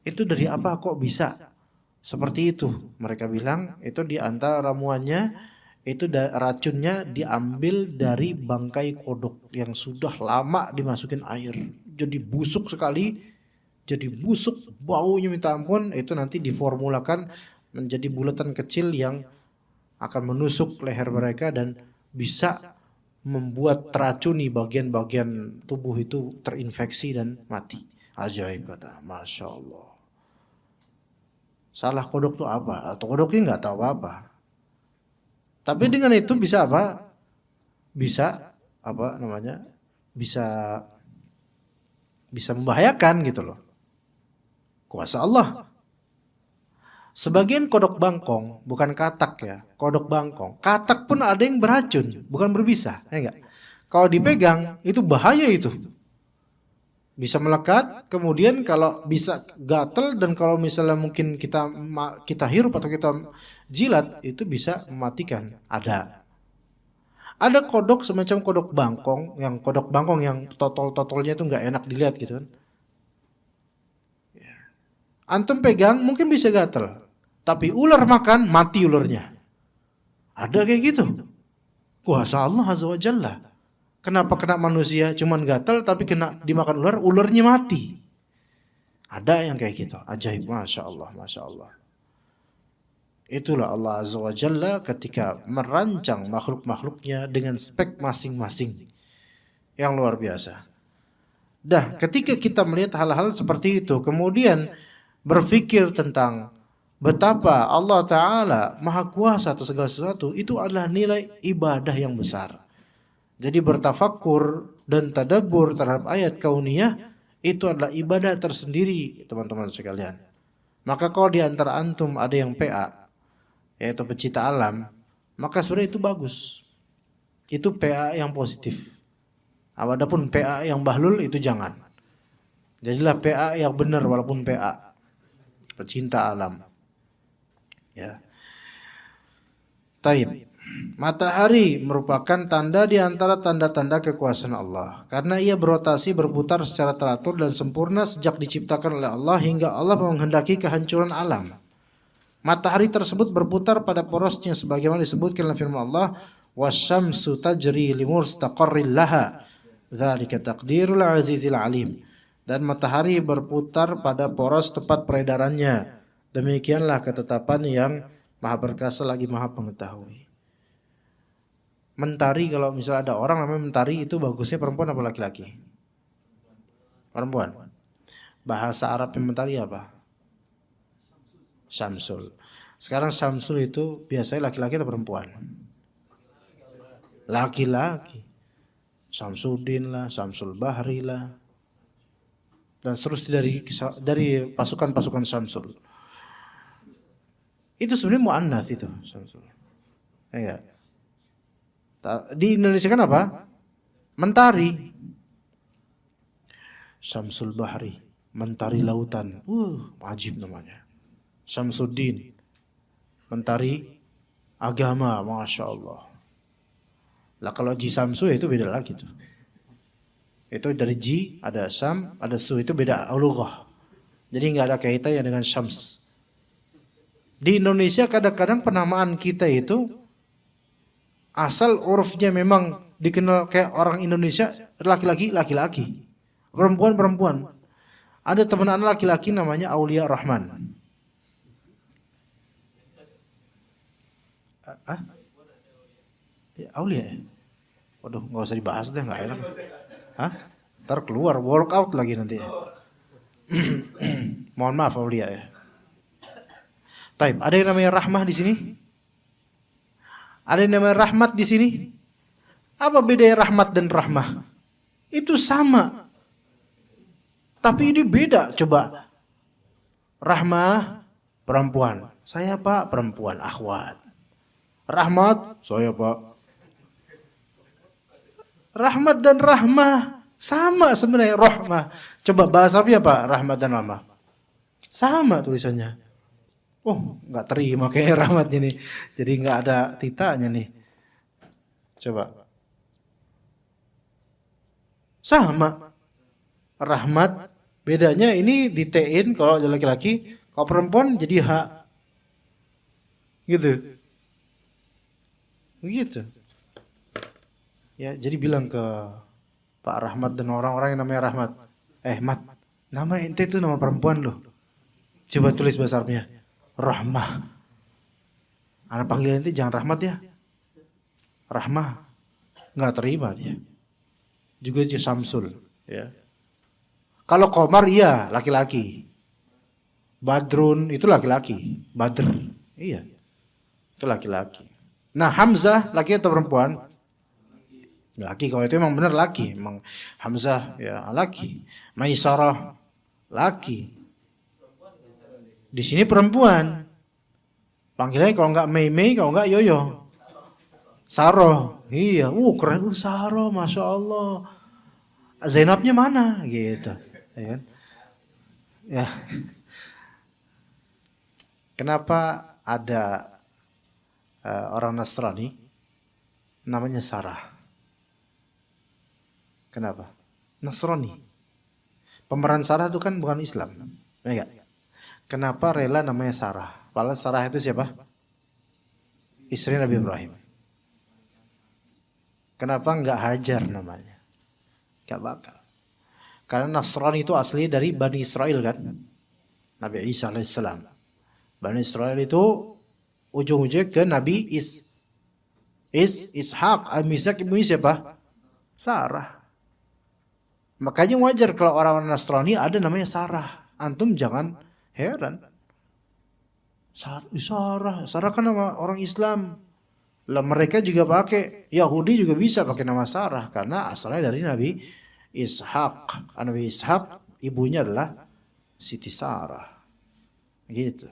Itu dari apa kok bisa seperti itu? Mereka bilang itu di antara ramuannya itu racunnya diambil dari bangkai kodok yang sudah lama dimasukin air. Jadi busuk sekali, jadi busuk, baunya minta ampun. Itu nanti diformulakan menjadi bulatan kecil yang akan menusuk leher mereka dan bisa membuat teracuni bagian-bagian tubuh itu terinfeksi dan mati. Ajaib kata, masya Allah. Salah kodok itu apa? Atau kodoknya nggak tahu apa. Tapi dengan itu bisa apa? Bisa apa namanya? Bisa membahayakan gitu loh. Kuasa Allah. Sebagian kodok bangkong, bukan katak ya, kodok bangkong. Katak pun ada yang beracun, bukan berbisa, ya enggak? Kalau dipegang itu bahaya itu. Bisa melekat, kemudian kalau bisa gatel dan kalau misalnya mungkin kita hirup atau kita jilat itu bisa mematikan. Ada kodok semacam kodok bangkong yang totol-totolnya itu nggak enak dilihat gitu kan. Antum pegang mungkin bisa gatel, tapi ular makan mati ularnya. Ada kayak gitu. Kuasa Allah Azza wa Jalla. Kenapa kena manusia cuman gatal tapi kena dimakan ular, ularnya mati. Ada yang kayak gitu. Ajaib, masya Allah, masya Allah. Itulah Allah Azza wa Jalla ketika merancang makhluk-makhluknya dengan spek masing-masing yang luar biasa. Dah, ketika kita melihat hal-hal seperti itu, kemudian berpikir tentang betapa Allah Ta'ala Maha Kuasa atas segala sesuatu, itu adalah nilai ibadah yang besar. Jadi bertafakur dan tadabbur terhadap ayat kauniyah itu adalah ibadah tersendiri, teman-teman sekalian. Maka kalau di antara antum ada yang PA, yaitu pecinta alam, maka sebenarnya itu bagus. Itu PA yang positif. Adapun PA yang bahlul itu jangan. Jadilah PA yang benar walaupun PA, pecinta alam. Ya. Taib. Matahari merupakan tanda di antara tanda-tanda kekuasaan Allah karena ia berotasi berputar secara teratur dan sempurna sejak diciptakan oleh Allah hingga Allah menghendaki kehancuran alam. Matahari tersebut berputar pada porosnya sebagaimana disebutkan dalam firman Allah, wasyamsu tajri limustaqarril laha dzalika taqdirul azizil alim. Dan matahari berputar pada poros tempat peredarannya, demikianlah ketetapan yang Maha Perkasa lagi Maha Pengetahui. Mentari, kalau misalnya ada orang namanya mentari, itu bagusnya perempuan apa laki-laki? Perempuan. Bahasa Arab yang mentari apa? Syamsul. Sekarang Syamsul itu biasanya laki-laki atau perempuan? Laki-laki. Syamsuddin lah, Syamsul Bahri lah, dan seterusnya dari pasukan-pasukan Syamsul. Itu sebenarnya muannats itu Syamsul. Ya. Di Indonesia kan apa? Mentari. Syamsul Bahri, mentari lautan. Wajib namanya. Syamsuddin, mentari agama, Masya Allah. Lah kalau Ji Samsu itu beda lagi tuh. Itu dari Ji ada Sam, ada Su, itu beda lughah. Jadi nggak ada kaitannya dengan Syams. Di Indonesia kadang-kadang penamaan kita itu asal urufnya memang dikenal kayak orang Indonesia, laki-laki, perempuan. Ada teman anak laki-laki namanya Aulia Rahman. Ya, Aulia ya? Waduh, nggak usah dibahas deh, nggak enak. Ntar keluar workout lagi nanti ya. Mohon maaf Aulia ya. Taib, ada yang namanya Rahmah di sini? Ada yang namanya Rahmat di sini? Apa bedanya Rahmat dan Rahmah? Itu sama. Tapi ini beda, coba. Rahmah, perempuan. Saya Pak, perempuan, akhwat. Rahmat, saya Pak. Rahmat dan rahmah sama sebenarnya, rahmah. Coba bahasa Arabnya apa? Rahmat dan rahmah. Sama tulisannya. Oh, nggak terima kayak rahmat ini. Jadi nggak ada titanya nih. Coba. Sama. Rahmat. Bedanya ini di T-in kalau laki-laki, kalau perempuan jadi H. Gitu. Begitu. Ya, jadi bilang ke Pak Rahmat dan orang-orang yang namanya Rahmat. Mat, nama ente itu nama perempuan loh. Coba tulis bahasa Arabnya. Rahmah. Anak panggil ente jangan Rahmat ya. Rahmah. Nggak terima dia. Juga Samsul. Ya. Kalau Komar iya laki-laki. Badrun itu laki-laki. Badr. Iya. Itu laki-laki. Nah Hamzah laki atau perempuan? Laki, kalau itu memang benar laki, memang Hamzah ya laki, Maisarah laki. Di sini perempuan. Panggilannya kalau enggak Mei, kalau enggak Yoyo. Saroh. Iya, keren Saroh, Masya Allah. Zainabnya mana? Gitu. Ya kan? Ya. Kenapa ada orang Nasrani namanya Sarah? Kenapa? Nasrani. Pemeran Sarah itu kan bukan Islam. Enggak. Kenapa rela namanya Sarah? Padahal Sarah itu siapa? Istri Nabi Ibrahim. Kenapa enggak Hajar namanya? Enggak bakal. Karena Nasrani itu asli dari Bani Israel kan? Nabi Isa alaihissalam. Bani Israel itu ujung-ujungnya ke Nabi Ishak. Ishak ibu siapa? Sarah. Makanya wajar kalau orang Nasrani ada namanya Sarah. Antum jangan heran. Sarah kan nama orang Islam. Lah mereka juga pakai, Yahudi juga bisa pakai nama Sarah karena asalnya dari Nabi Ishak. Nabi Ishak ibunya adalah Siti Sarah. Gitu.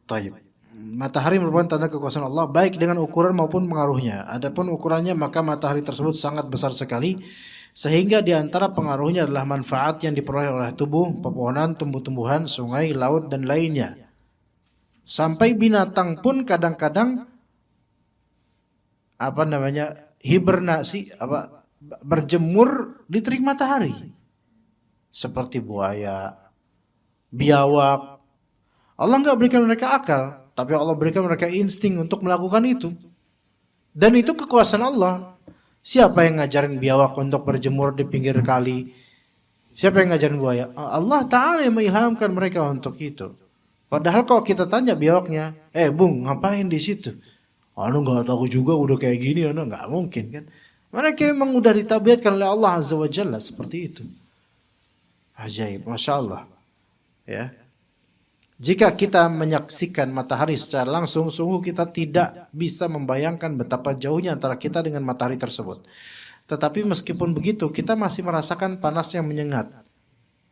Taib. Matahari merupakan tanda kekuasaan Allah baik dengan ukuran maupun pengaruhnya. Adapun ukurannya maka matahari tersebut sangat besar sekali sehingga di antara pengaruhnya adalah manfaat yang diperoleh oleh tubuh, pepohonan, tumbuh-tumbuhan, sungai, laut dan lainnya. Sampai binatang pun kadang-kadang hibernasi berjemur di terik matahari. Seperti buaya, biawak. Allah enggak berikan mereka akal. Tapi Allah berikan mereka insting untuk melakukan itu. Dan itu kekuasaan Allah. Siapa yang ngajarin biawak untuk berjemur di pinggir kali? Siapa yang ngajarin buaya? Allah Ta'ala yang mengilhamkan mereka untuk itu. Padahal kalau kita tanya biawaknya, Bung, ngapain di situ? Nggak tahu juga udah kayak gini, nggak mungkin kan? Mereka memang udah ditabiatkan oleh Allah Azza wa Jalla seperti itu. Ajaib, Masya Allah. Ya. Jika kita menyaksikan matahari secara langsung, sungguh kita tidak bisa membayangkan betapa jauhnya antara kita dengan matahari tersebut. Tetapi meskipun begitu, kita masih merasakan panas yang menyengat.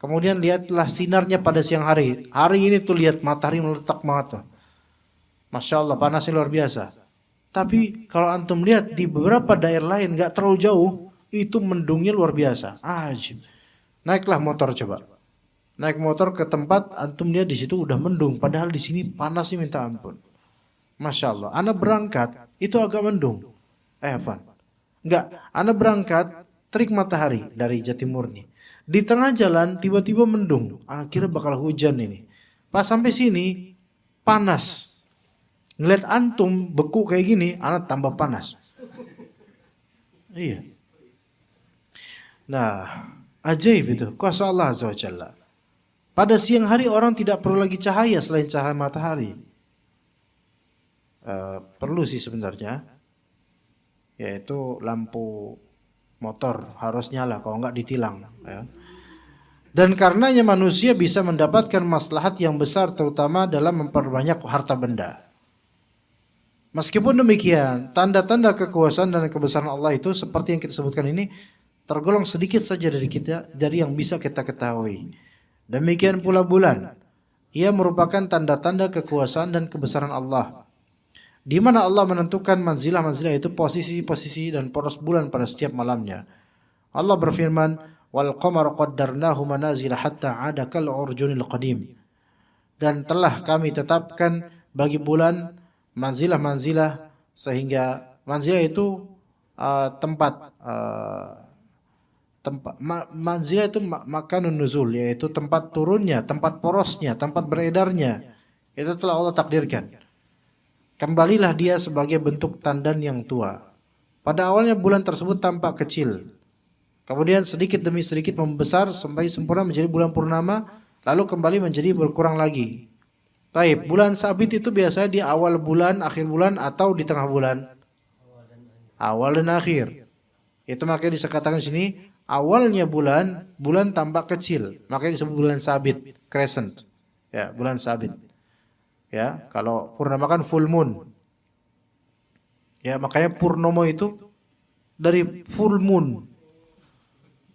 Kemudian lihatlah sinarnya pada siang hari. Hari ini tuh lihat matahari meletak banget tuh. Masya Allah, panasnya luar biasa. Tapi kalau antum lihat di beberapa daerah lain nggak terlalu jauh, itu mendungnya luar biasa. Ajib. Naiklah motor coba. Naik motor ke tempat antum lihat di situ udah mendung, padahal di sini panasnya minta ampun. Masya Allah. Ana berangkat itu agak mendung. Evan. Enggak. Ana berangkat terik matahari dari Jatimurni. Di tengah jalan tiba-tiba mendung. Ana kira bakal hujan ini. Pas sampai sini panas. Ngeliat antum beku kayak gini, anak tambah panas. Iya. Nah, ajaib itu, kuasa Allah Azza wa Jalla. Pada siang hari orang tidak perlu lagi cahaya selain cahaya matahari. Perlu sih sebenarnya, yaitu lampu motor harus nyala, kalau nggak ditilang. Ya. Dan karenanya manusia bisa mendapatkan maslahat yang besar, terutama dalam memperbanyak harta benda. Meskipun demikian, tanda-tanda kekuasaan dan kebesaran Allah itu seperti yang kita sebutkan ini tergolong sedikit saja dari yang bisa kita ketahui. Demikian pula bulan, ia merupakan tanda-tanda kekuasaan dan kebesaran Allah. Di mana Allah menentukan manzilah-manzilah itu posisi-posisi dan poros bulan pada setiap malamnya. Allah berfirman, "Wal qamara qaddarnahu manazila hatta 'ada kal urjunil qadim." Dan telah kami tetapkan bagi bulan manzilah-manzilah sehingga manzilah itu manzilah itu makanun nuzul, yaitu tempat turunnya, tempat porosnya, tempat beredarnya. Itu telah Allah takdirkan. Kembalilah dia sebagai bentuk tandan yang tua. Pada awalnya bulan tersebut tampak kecil. Kemudian sedikit demi sedikit membesar sampai sempurna menjadi bulan purnama, lalu kembali menjadi berkurang lagi. Taib, bulan sabit itu biasanya di awal bulan, akhir bulan, atau di tengah bulan? Awal dan akhir. Itu makanya dikatakan di sini, awalnya bulan tampak kecil. Makanya disebut bulan sabit, crescent. Ya, bulan sabit. Ya, kalau purnama kan full moon. Ya, makanya purnomo itu dari full moon.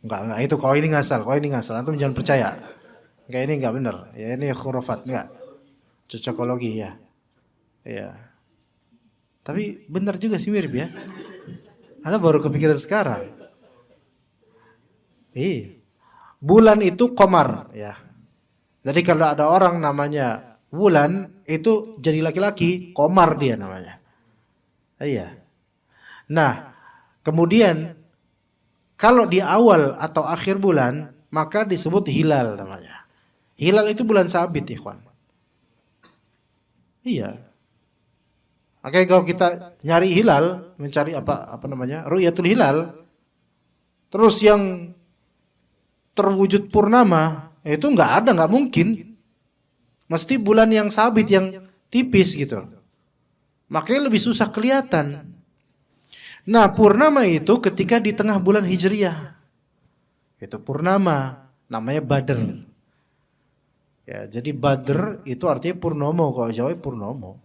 Enggak, itu kalau ini ngasal, antum jangan percaya. Enggak, ini enggak benar. Ya, ini khurafat, enggak. Cocokologi ya. Iya. Tapi benar juga sih, mirip ya. Anda baru kepikiran sekarang. Bulan itu qamar ya. Jadi kalau ada orang namanya bulan itu jadi laki-laki, qamar dia namanya. Iya. Nah, kemudian kalau di awal atau akhir bulan maka disebut hilal namanya. Hilal itu bulan sabit, ikhwan. Iya. Oke, kalau kita nyari hilal, mencari apa namanya, ru'yatul hilal, terus yang terwujud purnama, itu nggak mungkin. Mesti bulan yang sabit, yang tipis gitu. Makanya lebih susah kelihatan. Nah, purnama itu ketika di tengah bulan Hijriyah. Itu purnama, namanya Badr. Ya, jadi Badr itu artinya purnomo, kalau Jawa purnomo.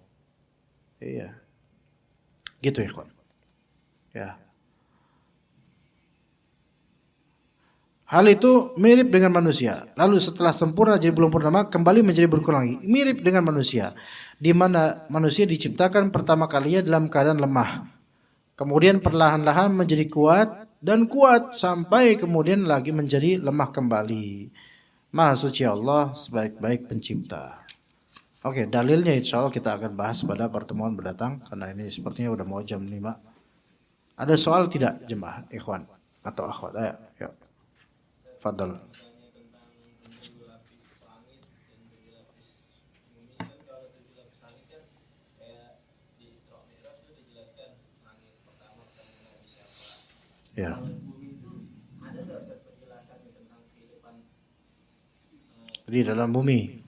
Iya. Gitu ya, kawan. Ya. Hal itu mirip dengan manusia. Lalu setelah sempurna jadi belum purnama, kembali menjadi berkurang lagi. Mirip dengan manusia. Di mana manusia diciptakan pertama kalinya dalam keadaan lemah. Kemudian perlahan-lahan menjadi kuat dan kuat sampai kemudian lagi menjadi lemah kembali. Maha suci Allah sebaik-baik pencipta. Oke, dalilnya insya Allah kita akan bahas pada pertemuan mendatang karena ini sepertinya udah mau jam 5. Ada soal tidak jemaah, ikhwan atau akhwat? Ayo, yuk. Fadal. Ya. Di dalam bumi.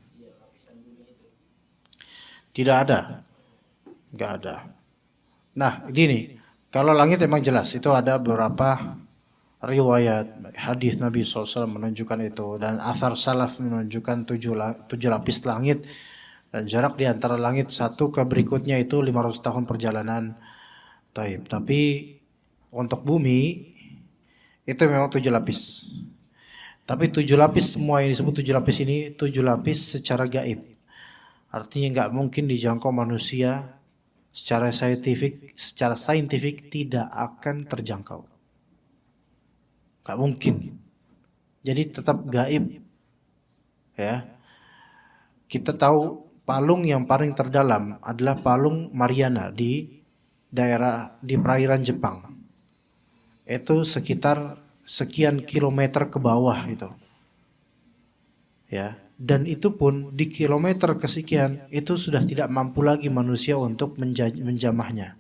Tidak ada. Enggak ada. Nah, gini, kalau langit memang jelas itu ada beberapa riwayat hadis Nabi SAW menunjukkan itu, dan athar salaf menunjukkan tujuh lapis langit, dan jarak di antara langit satu ke berikutnya itu 500 tahun perjalanan. Tapi untuk bumi itu memang 7 lapis. Tapi 7 lapis, semua yang disebut 7 lapis ini 7 lapis secara gaib. Artinya nggak mungkin dijangkau manusia secara saintifik tidak akan terjangkau. Gak mungkin. Jadi tetap gaib. Ya. Kita tahu palung yang paling terdalam adalah palung Mariana di perairan Jepang. Itu sekitar sekian kilometer ke bawah itu. Ya, dan itu pun di kilometer kesekian itu sudah tidak mampu lagi manusia untuk menjamahnya.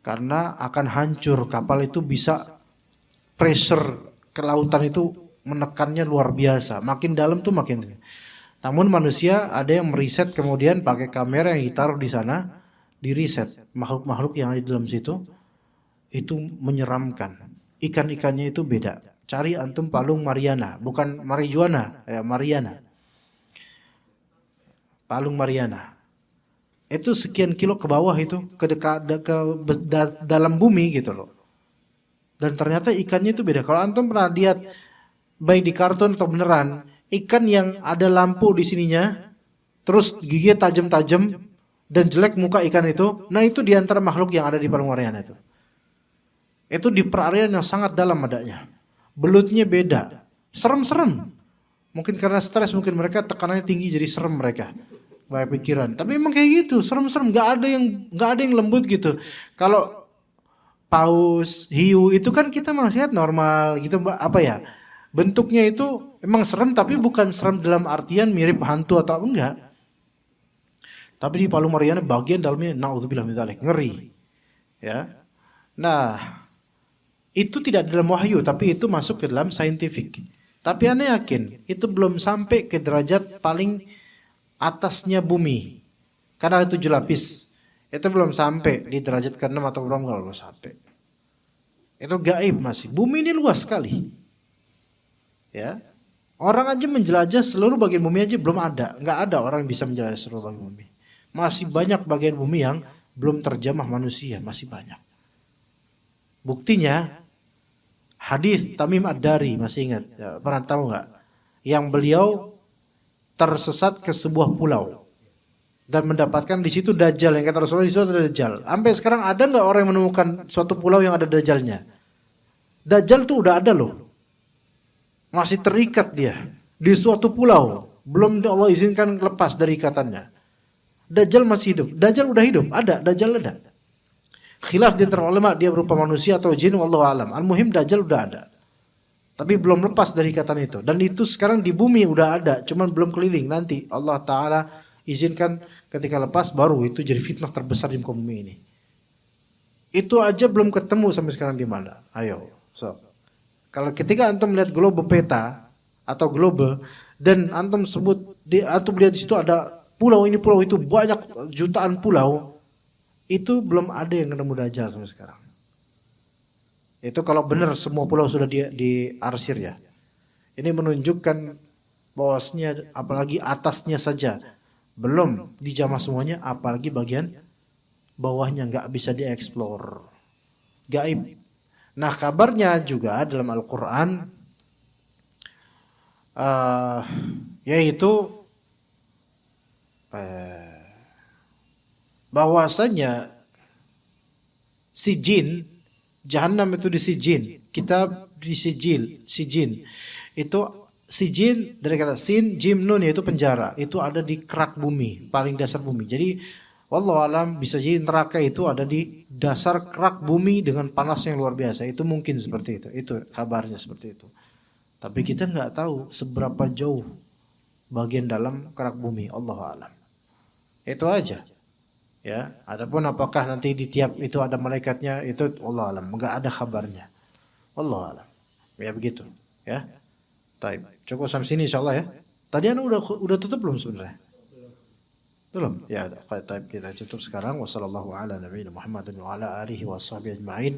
Karena akan hancur, kapal itu bisa pressure ke lautan itu menekannya luar biasa. Makin dalam tuh makin. Namun manusia ada yang meriset kemudian pakai kamera yang ditaruh di sana, diriset makhluk-makhluk yang ada di dalam situ itu menyeramkan. Ikan-ikannya itu beda. Cari antum palung Mariana, bukan marijuana, ya Mariana. Palung Mariana. Itu sekian kilo ke bawah itu, ke dalam bumi gitu loh. Dan ternyata ikannya itu beda. Kalau antum pernah lihat baik di kartun atau beneran, ikan yang ada lampu di sininya, terus giginya tajam-tajam dan jelek muka ikan itu, nah itu di antara makhluk yang ada di Palung Mariana itu. Itu di perairan yang sangat dalam adanya. Belutnya beda, serem-serem. Mungkin karena stres, mungkin mereka tekanannya tinggi jadi serem mereka. Banyak pikiran. Tapi emang kayak gitu, serem-serem. Gak ada yang lembut gitu. Kalau paus, hiu itu kan kita masih lihat normal gitu, apa ya? Bentuknya itu emang serem, tapi bukan serem dalam artian mirip hantu atau enggak. Tapi di Palung Mariana bagian dalamnya naudzubillah min dzalik, ngeri. Ya. Nah, itu tidak dalam wahyu, tapi itu masuk ke dalam saintifik. Tapi Anda yakin itu belum sampai ke derajat paling atasnya bumi. Karena ada 7 lapis. Itu belum sampai di derajat ke-6 atau belum sampai. Itu gaib masih. Bumi ini luas sekali. Ya. Orang aja menjelajah seluruh bagian bumi aja belum ada. Enggak ada orang yang bisa menjelajah seluruh bagian bumi. Masih banyak bagian bumi yang belum terjamah manusia, masih banyak. Buktinya hadis Tamim Ad-Dari, masih ingat? Ya, pernah tahu enggak? Yang beliau tersesat ke sebuah pulau dan mendapatkan di situ Dajjal, yang kata Rasulullah di situ ada Dajjal. Sampai sekarang ada nggak orang yang menemukan suatu pulau yang ada Dajjalnya? Dajjal tuh udah ada loh, masih terikat dia di suatu pulau, belum Allah izinkan lepas dari ikatannya. Dajjal masih hidup, Dajjal udah hidup, ada Dajjal ada. Khilaf di antara ulama dia berupa manusia atau jin, wallahu alam. Al-muhim Dajjal udah ada, tapi belum lepas dari ikatan itu. Dan itu sekarang di bumi udah ada, cuman belum keliling. Nanti Allah Ta'ala izinkan ketika lepas, baru itu jadi fitnah terbesar di muka bumi ini. Itu aja belum ketemu sampai sekarang di mana. Ayo, kalau ketika antum melihat globe peta atau globe dan antum lihat di situ ada pulau ini pulau itu, banyak jutaan pulau, itu belum ada yang ketemu Dajjal sampai sekarang. Itu kalau benar semua pulau sudah diarsir ya. Ini menunjukkan bahwasanya apalagi atasnya saja belum dijamah semuanya, apalagi bagian bawahnya nggak bisa dieksplor. Gaib. Nah, kabarnya juga dalam Al-Quran yaitu bahwasanya si jin, Jahannam itu di sijin, kitab di sijin. Itu sijin dari kata sin, jim, nun, yaitu penjara. Itu ada di kerak bumi, paling dasar bumi. Jadi wallahu alam bisa jadi neraka itu ada di dasar kerak bumi dengan panas yang luar biasa. Itu mungkin seperti itu. Itu kabarnya seperti itu. Tapi kita nggak tahu seberapa jauh bagian dalam kerak bumi. Allahu alam. Itu aja. Ya, adapun apakah nanti di tiap itu ada malaikatnya, itu Allah alam, enggak ada kabarnya. Allah alam. Ya begitu, ya. Baik, cukup sampai sini insyaallah ya. Tadi anu udah tutup belum sebenarnya? Belum. Ya, baik, kita tutup sekarang. Wassallallahu ala nabiyina Muhammadin wa ala alihi washabbihi ajmain.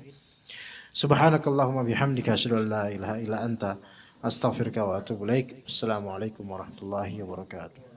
Subhanakallahumma bihamdika asyhadu an la ilaha illa anta astaghfiruka wa atubu ilaik. Assalamualaikum warahmatullahi wabarakatuh.